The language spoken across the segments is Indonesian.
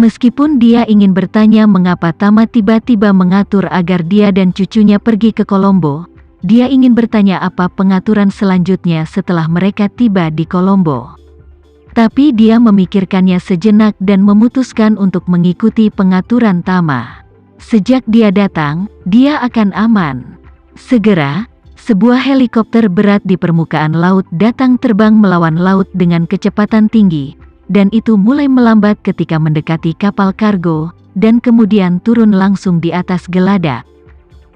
Meskipun dia ingin bertanya mengapa Tama tiba-tiba mengatur agar dia dan cucunya pergi ke Kolombo, dia ingin bertanya apa pengaturan selanjutnya setelah mereka tiba di Kolombo. Tapi dia memikirkannya sejenak dan memutuskan untuk mengikuti pengaturan Tama. Sejak dia datang, dia akan aman. Segera, sebuah helikopter berat di permukaan laut datang terbang melawan laut dengan kecepatan tinggi, dan itu mulai melambat ketika mendekati kapal kargo, dan kemudian turun langsung di atas geladak.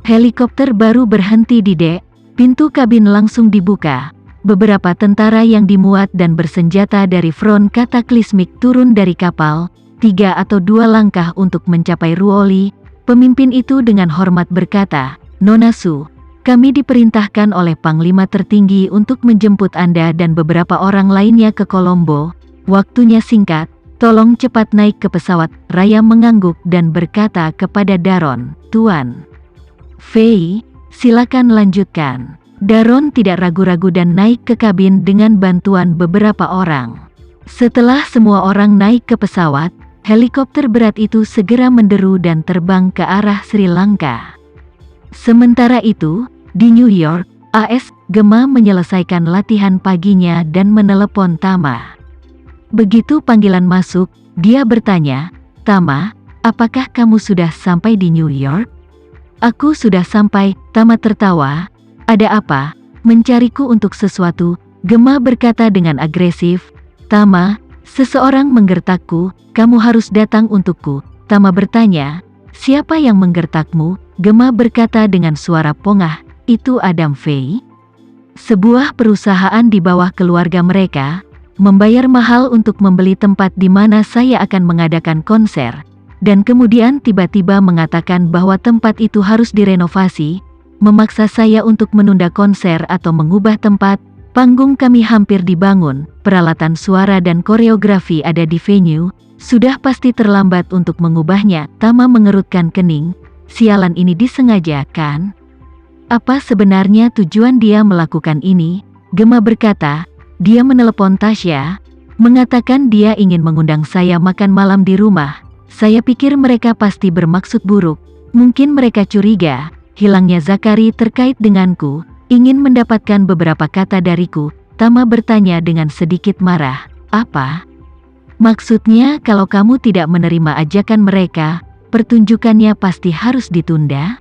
Helikopter baru berhenti di dek, pintu kabin langsung dibuka. Beberapa tentara yang dimuat dan bersenjata dari front kataklismik turun dari kapal, 3 atau 2 langkah untuk mencapai Ruoli. Pemimpin itu dengan hormat berkata, "Nona Su, kami diperintahkan oleh Panglima tertinggi untuk menjemput Anda dan beberapa orang lainnya ke Kolombo. Waktunya singkat, tolong cepat naik ke pesawat." Raya mengangguk dan berkata kepada Daron, "Tuan Fei, silakan lanjutkan." Daron tidak ragu-ragu dan naik ke kabin dengan bantuan beberapa orang. Setelah semua orang naik ke pesawat, helikopter berat itu segera menderu dan terbang ke arah Sri Lanka. Sementara itu, di New York, AS, Gema menyelesaikan latihan paginya dan menelepon Tama. Begitu panggilan masuk, dia bertanya, "Tama, apakah kamu sudah sampai di New York?" "Aku sudah sampai," Tama tertawa. "Ada apa? Mencariku untuk sesuatu?" Gema berkata dengan agresif. "Tama, seseorang menggertakku, kamu harus datang untukku." Tama bertanya, "Siapa yang menggertakmu?" Gema berkata dengan suara pongah, "Itu Adam Fei. Sebuah perusahaan di bawah keluarga mereka, membayar mahal untuk membeli tempat di mana saya akan mengadakan konser, dan kemudian tiba-tiba mengatakan bahwa tempat itu harus direnovasi, memaksa saya untuk menunda konser atau mengubah tempat. Panggung kami hampir dibangun, peralatan suara dan koreografi ada di venue, sudah pasti terlambat untuk mengubahnya." Tama mengerutkan kening. Sialan, ini disengaja kan? Apa sebenarnya tujuan dia melakukan ini? Gema berkata, "Dia menelepon Tasya, mengatakan dia ingin mengundang saya makan malam di rumah. Saya pikir mereka pasti bermaksud buruk. Mungkin mereka curiga hilangnya Zakari terkait denganku, ingin mendapatkan beberapa kata dariku." Tama bertanya dengan sedikit marah, "Apa maksudnya kalau kamu tidak menerima ajakan mereka, pertunjukannya pasti harus ditunda?"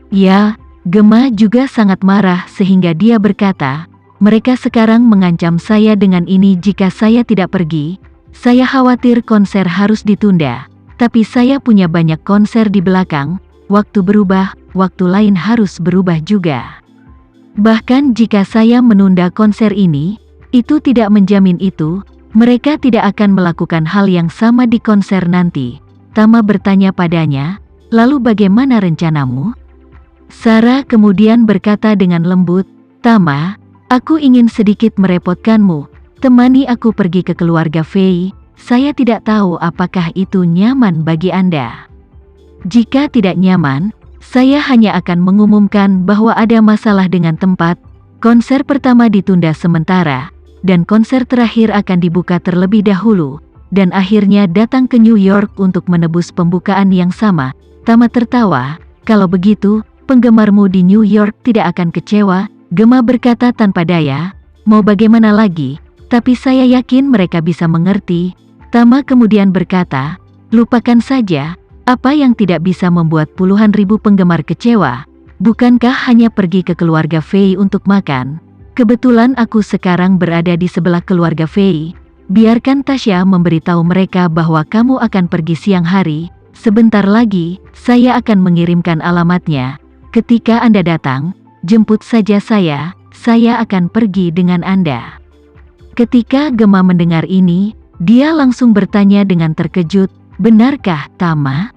"Ya." Gema juga sangat marah sehingga dia berkata, "Mereka sekarang mengancam saya dengan ini jika saya tidak pergi. Saya khawatir konser harus ditunda, tapi saya punya banyak konser di belakang. Waktu berubah, waktu lain harus berubah juga. Bahkan jika saya menunda konser ini, itu tidak menjamin itu, mereka tidak akan melakukan hal yang sama di konser nanti." Tama bertanya padanya, "Lalu bagaimana rencanamu?" Sarah kemudian berkata dengan lembut, "Tama, aku ingin sedikit merepotkanmu. Temani aku pergi ke keluarga Fei. Saya tidak tahu apakah itu nyaman bagi Anda. Jika tidak nyaman, saya hanya akan mengumumkan bahwa ada masalah dengan tempat. Konser pertama ditunda sementara, dan konser terakhir akan dibuka terlebih dahulu, dan akhirnya datang ke New York untuk menebus pembukaan yang sama." Tama tertawa, "Kalau begitu, penggemarmu di New York tidak akan kecewa." Gema berkata tanpa daya, "Mau bagaimana lagi, tapi saya yakin mereka bisa mengerti." Tama kemudian berkata, "Lupakan saja, apa yang tidak bisa membuat puluhan ribu penggemar kecewa? Bukankah hanya pergi ke keluarga Fei untuk makan? Kebetulan aku sekarang berada di sebelah keluarga Fei. Biarkan Tasya memberitahu mereka bahwa kamu akan pergi siang hari. Sebentar lagi, saya akan mengirimkan alamatnya. Ketika Anda datang, jemput saja saya akan pergi dengan Anda." Ketika Gema mendengar ini, dia langsung bertanya dengan terkejut, "Benarkah, Tama?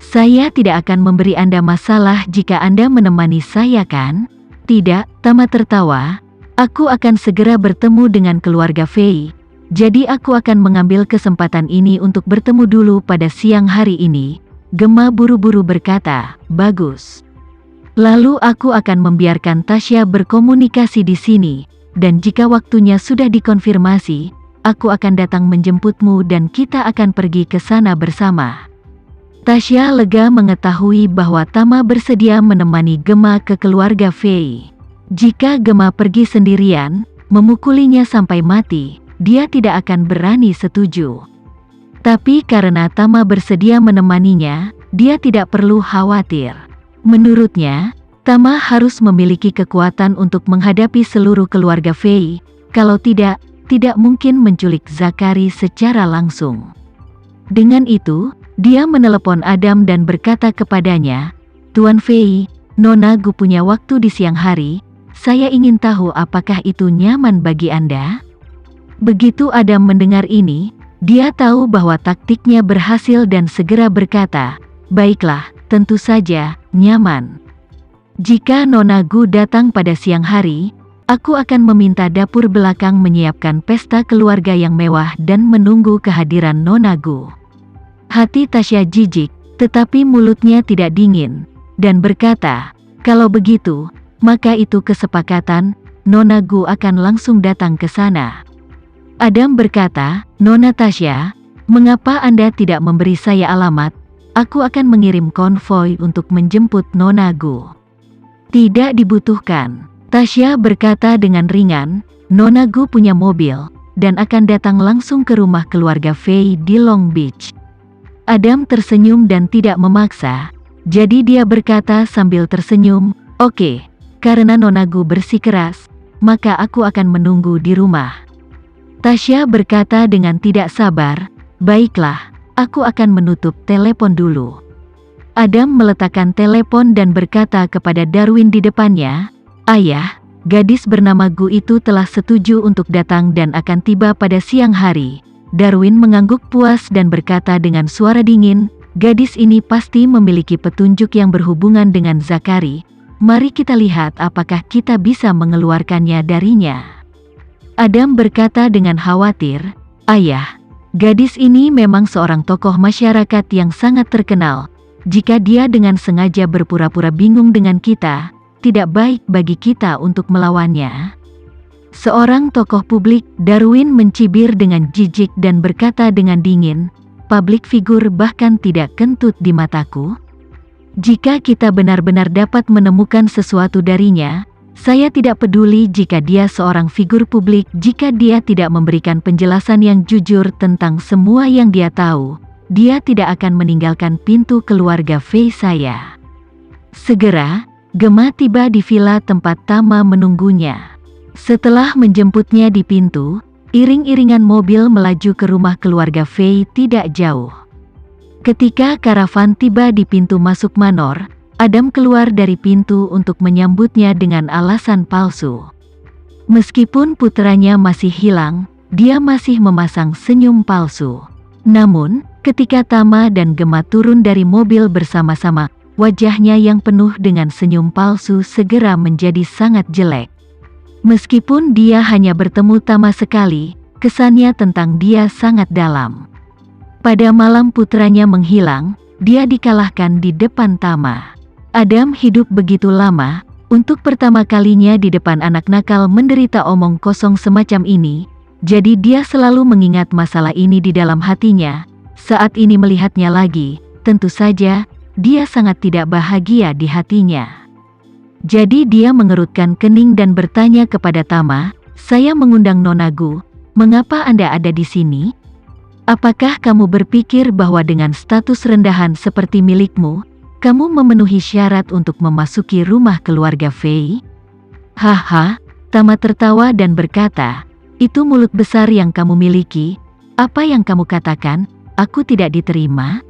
Saya tidak akan memberi Anda masalah jika Anda menemani saya kan?" "Tidak," Tama tertawa, "aku akan segera bertemu dengan keluarga Fei. Jadi aku akan mengambil kesempatan ini untuk bertemu dulu pada siang hari ini." Gema buru-buru berkata, "Bagus. Lalu aku akan membiarkan Tasya berkomunikasi di sini, dan jika waktunya sudah dikonfirmasi, aku akan datang menjemputmu dan kita akan pergi ke sana bersama. Tasya lega mengetahui bahwa Tama bersedia menemani Gemma ke keluarga Fei. Jika Gemma pergi sendirian, memukulinya sampai mati, dia tidak akan berani setuju. Tapi karena Tama bersedia menemaninya, dia tidak perlu khawatir. Menurutnya, Tama harus memiliki kekuatan untuk menghadapi seluruh keluarga Fei, kalau tidak mungkin menculik Zakari secara langsung. Dengan itu, dia menelepon Adam dan berkata kepadanya, "Tuan Fei, Nona Gu punya waktu di siang hari, saya ingin tahu apakah itu nyaman bagi Anda?" Begitu Adam mendengar ini, dia tahu bahwa taktiknya berhasil dan segera berkata, "Baiklah, tentu saja, nyaman. Jika Nona Gu datang pada siang hari, aku akan meminta dapur belakang menyiapkan pesta keluarga yang mewah dan menunggu kehadiran Nona Gu." Hati Tasya jijik, tetapi mulutnya tidak dingin, dan berkata, "Kalau begitu, maka itu kesepakatan, Nona Gu akan langsung datang ke sana." Adam berkata, "Nona Tasya, mengapa Anda tidak memberi saya alamat? Aku akan mengirim konvoi untuk menjemput Nona Gu." "Tidak dibutuhkan," Tasya berkata dengan ringan, "Nona Gu punya mobil, dan akan datang langsung ke rumah keluarga Fei di Long Beach." Adam tersenyum dan tidak memaksa, jadi dia berkata sambil tersenyum, "Oke, karena Nona Gu bersikeras, maka aku akan menunggu di rumah." Tasya berkata dengan tidak sabar, "Baiklah, aku akan menutup telepon dulu." Adam meletakkan telepon dan berkata kepada Darwin di depannya, "Ayah, gadis bernama Gu itu telah setuju untuk datang dan akan tiba pada siang hari." Darwin mengangguk puas dan berkata dengan suara dingin, "Gadis ini pasti memiliki petunjuk yang berhubungan dengan Zakari. Mari kita lihat apakah kita bisa mengeluarkannya darinya." Adam berkata dengan khawatir, "Ayah, gadis ini memang seorang tokoh masyarakat yang sangat terkenal. Jika dia dengan sengaja berpura-pura bingung dengan kita, tidak baik bagi kita untuk melawannya." Seorang tokoh publik, Darwin mencibir dengan jijik dan berkata dengan dingin, "Public figure bahkan tidak kentut di mataku. Jika kita benar-benar dapat menemukan sesuatu darinya, saya tidak peduli jika dia seorang figur publik. Jika dia tidak memberikan penjelasan yang jujur tentang semua yang dia tahu, dia tidak akan meninggalkan pintu keluarga Fei saya." Segera, Gemma tiba di villa tempat Tama menunggunya. Setelah menjemputnya di pintu, iring-iringan mobil melaju ke rumah keluarga Fei tidak jauh. Ketika karavan tiba di pintu masuk manor, Adam keluar dari pintu untuk menyambutnya dengan alasan palsu. Meskipun putranya masih hilang, dia masih memasang senyum palsu. Namun, ketika Tama dan Gemma turun dari mobil bersama-sama, wajahnya yang penuh dengan senyum palsu segera menjadi sangat jelek. Meskipun dia hanya bertemu Tama sekali, kesannya tentang dia sangat dalam. Pada malam putranya menghilang, dia dikalahkan di depan Tama. Adam hidup begitu lama, untuk pertama kalinya di depan anak nakal menderita omong kosong semacam ini, jadi dia selalu mengingat masalah ini di dalam hatinya. Saat ini melihatnya lagi, tentu saja, dia sangat tidak bahagia di hatinya. Jadi dia mengerutkan kening dan bertanya kepada Tama, "Saya mengundang Nona Gu, mengapa Anda ada di sini? Apakah kamu berpikir bahwa dengan status rendahan seperti milikmu, kamu memenuhi syarat untuk memasuki rumah keluarga Fei?" "Haha," Tama tertawa dan berkata, "Itu mulut besar yang kamu miliki. Apa yang kamu katakan, aku tidak diterima?"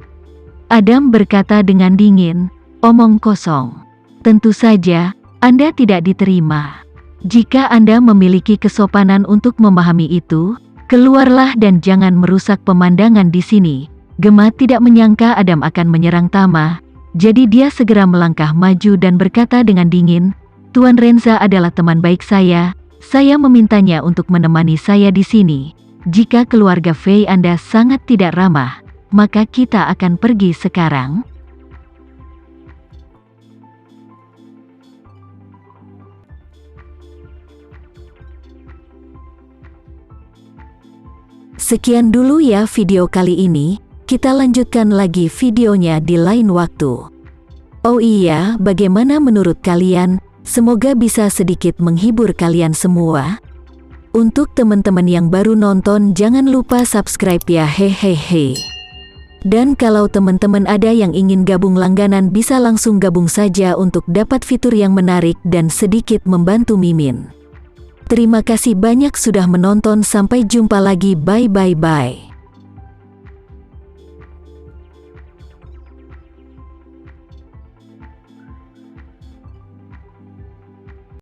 Adam berkata dengan dingin, "Omong kosong. Tentu saja, Anda tidak diterima. Jika Anda memiliki kesopanan untuk memahami itu, keluarlah dan jangan merusak pemandangan di sini." Gemma tidak menyangka Adam akan menyerang Tama, jadi dia segera melangkah maju dan berkata dengan dingin, "Tuan Renza adalah teman baik saya memintanya untuk menemani saya di sini. Jika keluarga Fei Anda sangat tidak ramah, maka kita akan pergi sekarang." Sekian dulu ya video kali ini, kita lanjutkan lagi videonya di lain waktu. Oh iya, bagaimana menurut kalian? Semoga bisa sedikit menghibur kalian semua. Untuk teman-teman yang baru nonton, jangan lupa subscribe ya, hehehe. Dan kalau teman-teman ada yang ingin gabung langganan, bisa langsung gabung saja untuk dapat fitur yang menarik dan sedikit membantu Mimin. Terima kasih banyak sudah menonton, sampai jumpa lagi, bye.